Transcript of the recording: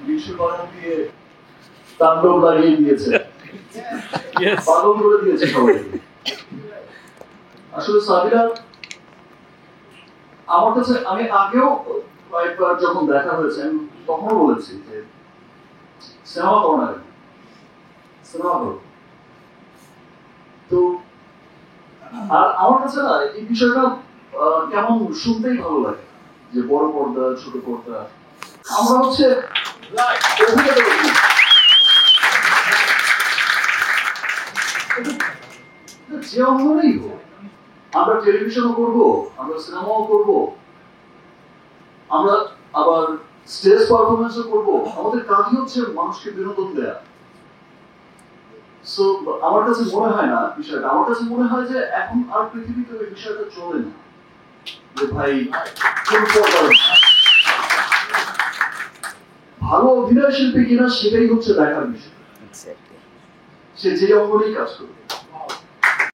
বিশ্বকর্মা দিয়ে তাণ্ডব লাগিয়ে দিয়েছে, পাগল করে দিয়েছে সবাইকে। আসলে সাবিনা আমার কাছে, আমি আগেও কয়েকবার যখন দেখা হয়েছে আমি তখন বলেছি যে সিনেমা করো না, সিনেমা করো। তো আর আমার কাছে না এই বিষয়টা কেমন শুনতেই ভালো লাগে যে বড় পর্দা ছোট পর্দা, আমরা হচ্ছে যে অঙ্গনেই হোক, আমরা টেলিভিশনও করবো, আমরা সিনেমাও করবো, আমরা আবার স্টেজ পারফরমেন্সও করবো। আমাদের কাজই হচ্ছে মানুষকে বিনোদন দেয়া। সো আমার কাছে মনে হয় না বিষয়টা, আমার কাছে মনে হয় যে এখন আর পৃথিবীতে ওই বিষয়টা চলে না যে ভাই ভালো অভিনয় শিল্পী কিনা সেটাই হচ্ছে দেখার বিষয়, সে যে অঙ্গনেই কাজ করবে।